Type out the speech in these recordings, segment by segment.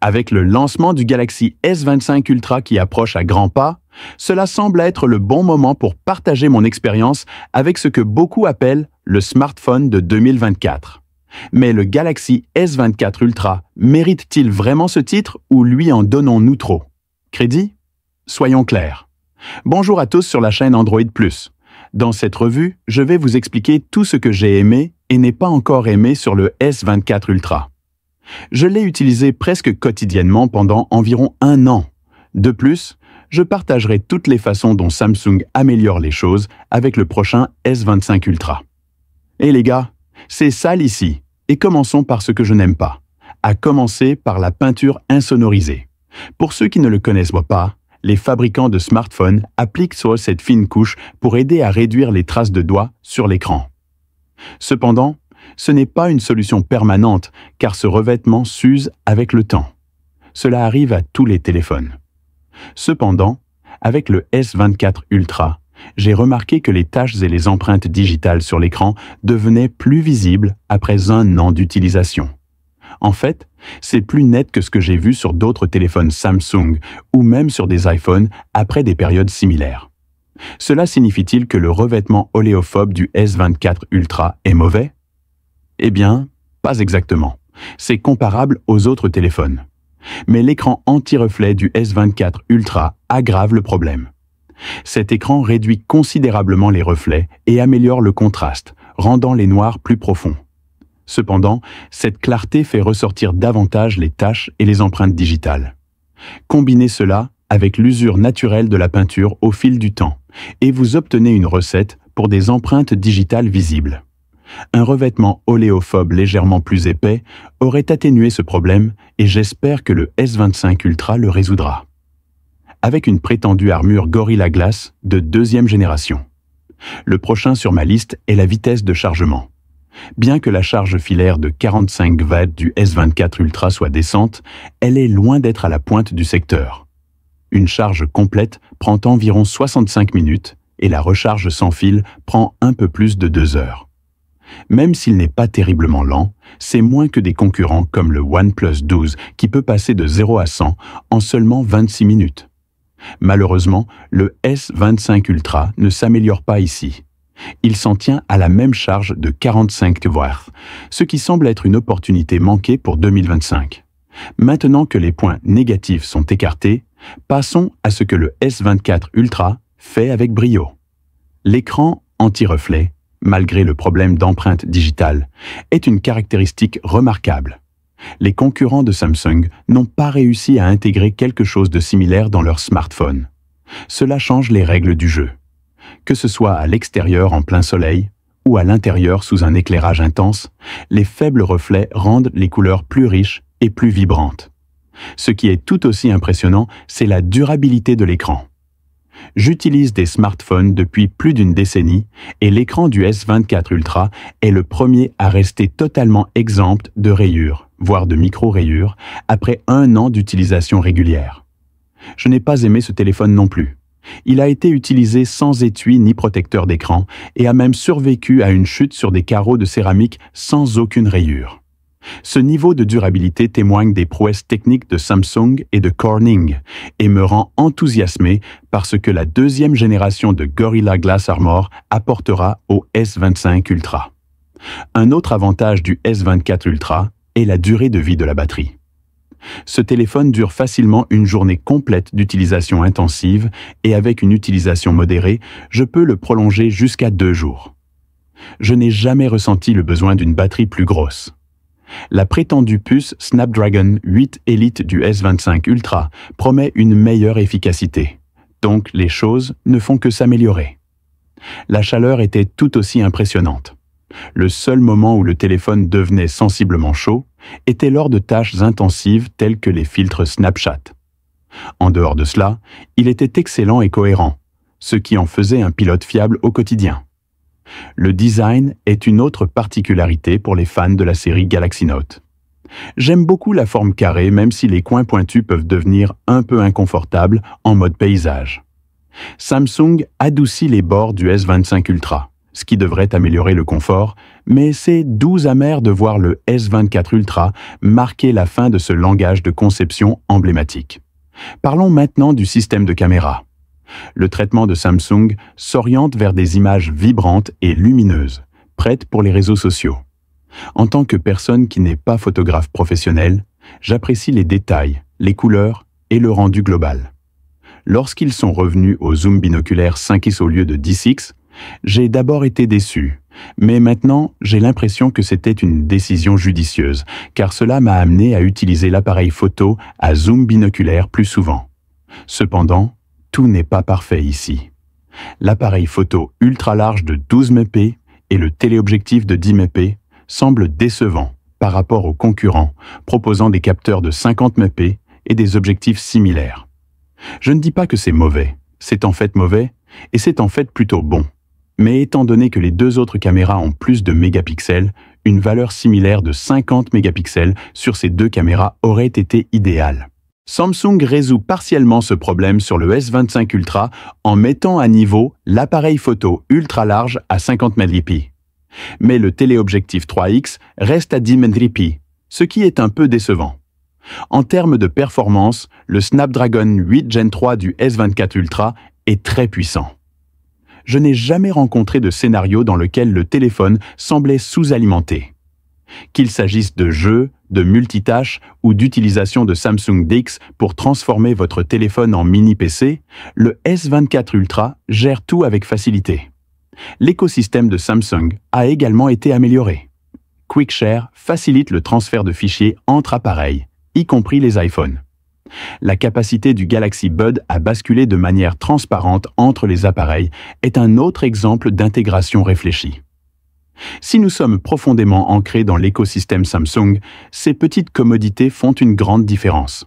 Avec le lancement du Galaxy S25 Ultra qui approche à grands pas, cela semble être le bon moment pour partager mon expérience avec ce que beaucoup appellent le smartphone de 2024. Mais le Galaxy S24 Ultra mérite-t-il vraiment ce titre ou lui en donnons-nous trop? Crédit? Soyons clairs. Bonjour à tous sur la chaîne Android Plus. Dans cette revue, je vais vous expliquer tout ce que j'ai aimé et n'ai pas encore aimé sur le S24 Ultra. Je l'ai utilisé presque quotidiennement pendant environ 1 an. De plus, je partagerai toutes les façons dont Samsung améliore les choses avec le prochain S25 Ultra. Et les gars, c'est sale ici, et commençons par ce que je n'aime pas, à commencer par la peinture insonorisée. Pour ceux qui ne le connaissent pas, les fabricants de smartphones appliquent sur cette fine couche pour aider à réduire les traces de doigts sur l'écran. Cependant, ce n'est pas une solution permanente car ce revêtement s'use avec le temps. Cela arrive à tous les téléphones. Cependant, avec le S24 Ultra, j'ai remarqué que les taches et les empreintes digitales sur l'écran devenaient plus visibles après 1 an d'utilisation. En fait, c'est plus net que ce que j'ai vu sur d'autres téléphones Samsung ou même sur des iPhones après des périodes similaires. Cela signifie-t-il que le revêtement oléophobe du S24 Ultra est mauvais? Eh bien, pas exactement. C'est comparable aux autres téléphones. Mais l'écran anti-reflet du S24 Ultra aggrave le problème. Cet écran réduit considérablement les reflets et améliore le contraste, rendant les noirs plus profonds. Cependant, cette clarté fait ressortir davantage les taches et les empreintes digitales. Combinez cela avec l'usure naturelle de la peinture au fil du temps, et vous obtenez une recette pour des empreintes digitales visibles. Un revêtement oléophobe légèrement plus épais aurait atténué ce problème et j'espère que le S25 Ultra le résoudra. Avec une prétendue armure Gorilla Glass de 2e génération. Le prochain sur ma liste est la vitesse de chargement. Bien que la charge filaire de 45 watts du S24 Ultra soit décente, elle est loin d'être à la pointe du secteur. Une charge complète prend environ 65 minutes et la recharge sans fil prend un peu plus de 2 heures. Même s'il n'est pas terriblement lent, c'est moins que des concurrents comme le OnePlus 12 qui peut passer de 0 à 100 en seulement 26 minutes. Malheureusement, le S25 Ultra ne s'améliore pas ici. Il s'en tient à la même charge de 45 watts, ce qui semble être une opportunité manquée pour 2025. Maintenant que les points négatifs sont écartés, passons à ce que le S24 Ultra fait avec brio. L'écran anti-reflet, malgré le problème d'empreinte digitale, est une caractéristique remarquable. Les concurrents de Samsung n'ont pas réussi à intégrer quelque chose de similaire dans leur smartphone. Cela change les règles du jeu. Que ce soit à l'extérieur en plein soleil ou à l'intérieur sous un éclairage intense, les faibles reflets rendent les couleurs plus riches et plus vibrantes. Ce qui est tout aussi impressionnant, c'est la durabilité de l'écran. J'utilise des smartphones depuis plus d'1 décennie et l'écran du S24 Ultra est le premier à rester totalement exempt de rayures, voire de micro-rayures, après 1 an d'utilisation régulière. Je n'ai pas aimé ce téléphone non plus. Il a été utilisé sans étui ni protecteur d'écran et a même survécu à une chute sur des carreaux de céramique sans aucune rayure. Ce niveau de durabilité témoigne des prouesses techniques de Samsung et de Corning et me rend enthousiasmé par ce que la 2e génération de Gorilla Glass Armor apportera au S25 Ultra. Un autre avantage du S24 Ultra est la durée de vie de la batterie. Ce téléphone dure facilement une journée complète d'utilisation intensive et avec une utilisation modérée, je peux le prolonger jusqu'à 2 jours. Je n'ai jamais ressenti le besoin d'une batterie plus grosse. La prétendue puce Snapdragon 8 Elite du S25 Ultra promet une meilleure efficacité, donc les choses ne font que s'améliorer. La chaleur était tout aussi impressionnante. Le seul moment où le téléphone devenait sensiblement chaud était lors de tâches intensives telles que les filtres Snapchat. En dehors de cela, il était excellent et cohérent, ce qui en faisait un pilote fiable au quotidien. Le design est une autre particularité pour les fans de la série Galaxy Note. J'aime beaucoup la forme carrée même si les coins pointus peuvent devenir un peu inconfortables en mode paysage. Samsung adoucit les bords du S25 Ultra, ce qui devrait améliorer le confort, mais c'est doux amer de voir le S24 Ultra marquer la fin de ce langage de conception emblématique. Parlons maintenant du système de caméra. Le traitement de Samsung s'oriente vers des images vibrantes et lumineuses, prêtes pour les réseaux sociaux. En tant que personne qui n'est pas photographe professionnel, j'apprécie les détails, les couleurs et le rendu global. Lorsqu'ils sont revenus au zoom binoculaire 5x au lieu de 10x, j'ai d'abord été déçu, mais maintenant j'ai l'impression que c'était une décision judicieuse, car cela m'a amené à utiliser l'appareil photo à zoom binoculaire plus souvent. Cependant, tout n'est pas parfait ici. L'appareil photo ultra large de 12 mp et le téléobjectif de 10 mp semblent décevants par rapport aux concurrents, proposant des capteurs de 50 mp et des objectifs similaires. Je ne dis pas que c'est mauvais, c'est en fait mauvais, et c'est en fait plutôt bon. Mais étant donné que les deux autres caméras ont plus de mégapixels, une valeur similaire de 50 mégapixels sur ces deux caméras aurait été idéale. Samsung résout partiellement ce problème sur le S25 Ultra en mettant à niveau l'appareil photo ultra large à 50 mégapixels. Mais le téléobjectif 3x reste à 10 mégapixels, ce qui est un peu décevant. En termes de performance, le Snapdragon 8 Gen 3 du S24 Ultra est très puissant. Je n'ai jamais rencontré de scénario dans lequel le téléphone semblait sous-alimenté. Qu'il s'agisse de jeux, de multitâches ou d'utilisation de Samsung DeX pour transformer votre téléphone en mini-PC, le S24 Ultra gère tout avec facilité. L'écosystème de Samsung a également été amélioré. QuickShare facilite le transfert de fichiers entre appareils, y compris les iPhones. La capacité du Galaxy Buds à basculer de manière transparente entre les appareils est un autre exemple d'intégration réfléchie. Si nous sommes profondément ancrés dans l'écosystème Samsung, ces petites commodités font une grande différence.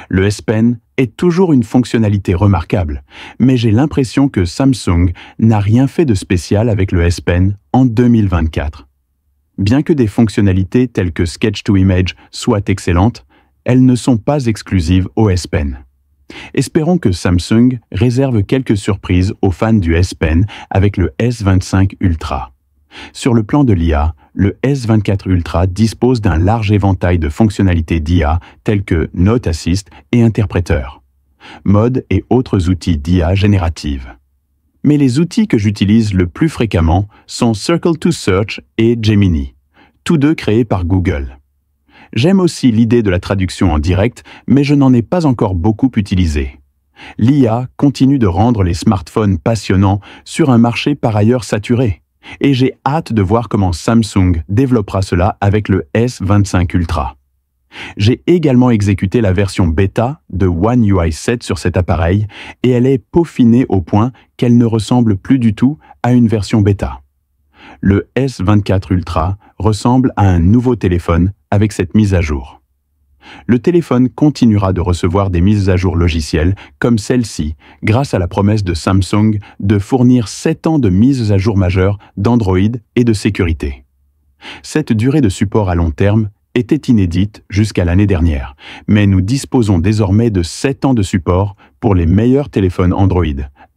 Le S Pen est toujours une fonctionnalité remarquable, mais j'ai l'impression que Samsung n'a rien fait de spécial avec le S Pen en 2024. Bien que des fonctionnalités telles que Sketch to Image soient excellentes, elles ne sont pas exclusives au S Pen. Espérons que Samsung réserve quelques surprises aux fans du S Pen avec le S25 Ultra. Sur le plan de l'IA, le S24 Ultra dispose d'un large éventail de fonctionnalités d'IA telles que Note Assist et Interpréteur, Mode et autres outils d'IA générative. Mais les outils que j'utilise le plus fréquemment sont Circle to Search et Gemini, tous deux créés par Google. J'aime aussi l'idée de la traduction en direct, mais je n'en ai pas encore beaucoup utilisé. L'IA continue de rendre les smartphones passionnants sur un marché par ailleurs saturé. Et j'ai hâte de voir comment Samsung développera cela avec le S25 Ultra. J'ai également exécuté la version bêta de One UI 7 sur cet appareil et elle est peaufinée au point qu'elle ne ressemble plus du tout à une version bêta. Le S24 Ultra ressemble à un nouveau téléphone avec cette mise à jour. Le téléphone continuera de recevoir des mises à jour logicielles comme celle-ci, grâce à la promesse de Samsung de fournir 7 ans de mises à jour majeures d'Android et de sécurité. Cette durée de support à long terme était inédite jusqu'à l'année dernière, mais nous disposons désormais de 7 ans de support pour les meilleurs téléphones Android,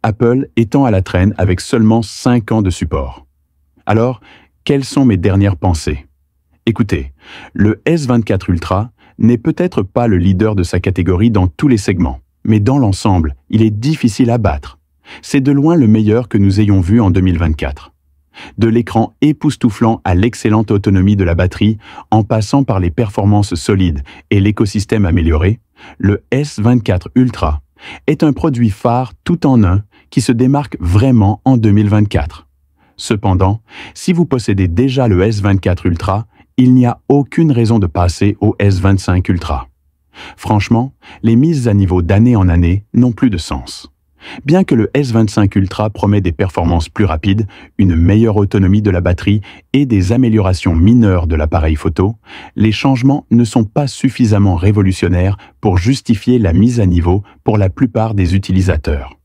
Apple étant à la traîne avec seulement 5 ans de support. Alors, quelles sont mes dernières pensées? Écoutez, le S24 Ultra n'est peut-être pas le leader de sa catégorie dans tous les segments, mais dans l'ensemble, il est difficile à battre. C'est de loin le meilleur que nous ayons vu en 2024. De l'écran époustouflant à l'excellente autonomie de la batterie, en passant par les performances solides et l'écosystème amélioré, le S24 Ultra est un produit phare tout en un qui se démarque vraiment en 2024. Cependant, si vous possédez déjà le S24 Ultra, il n'y a aucune raison de passer au S25 Ultra. Franchement, les mises à niveau d'année en année n'ont plus de sens. Bien que le S25 Ultra promet des performances plus rapides, une meilleure autonomie de la batterie et des améliorations mineures de l'appareil photo, les changements ne sont pas suffisamment révolutionnaires pour justifier la mise à niveau pour la plupart des utilisateurs.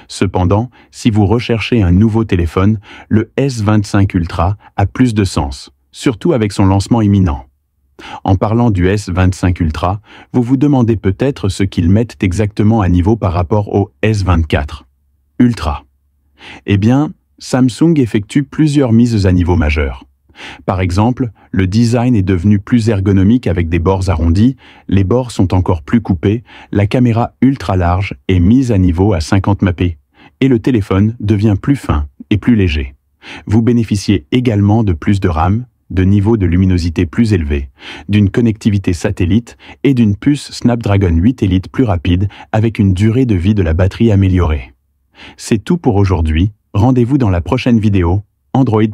Cependant, si vous recherchez un nouveau téléphone, le S25 Ultra a plus de sens, surtout avec son lancement imminent. En parlant du S25 Ultra, vous vous demandez peut-être ce qu'ils mettent exactement à niveau par rapport au S24 Ultra. Eh bien, Samsung effectue plusieurs mises à niveau majeures. Par exemple, le design est devenu plus ergonomique avec des bords arrondis, les bords sont encore plus coupés, la caméra ultra large est mise à niveau à 50 mp et le téléphone devient plus fin et plus léger. Vous bénéficiez également de plus de RAM, de niveaux de luminosité plus élevés, d'une connectivité satellite et d'une puce Snapdragon 8 Elite plus rapide avec une durée de vie de la batterie améliorée. C'est tout pour aujourd'hui, rendez-vous dans la prochaine vidéo Android+.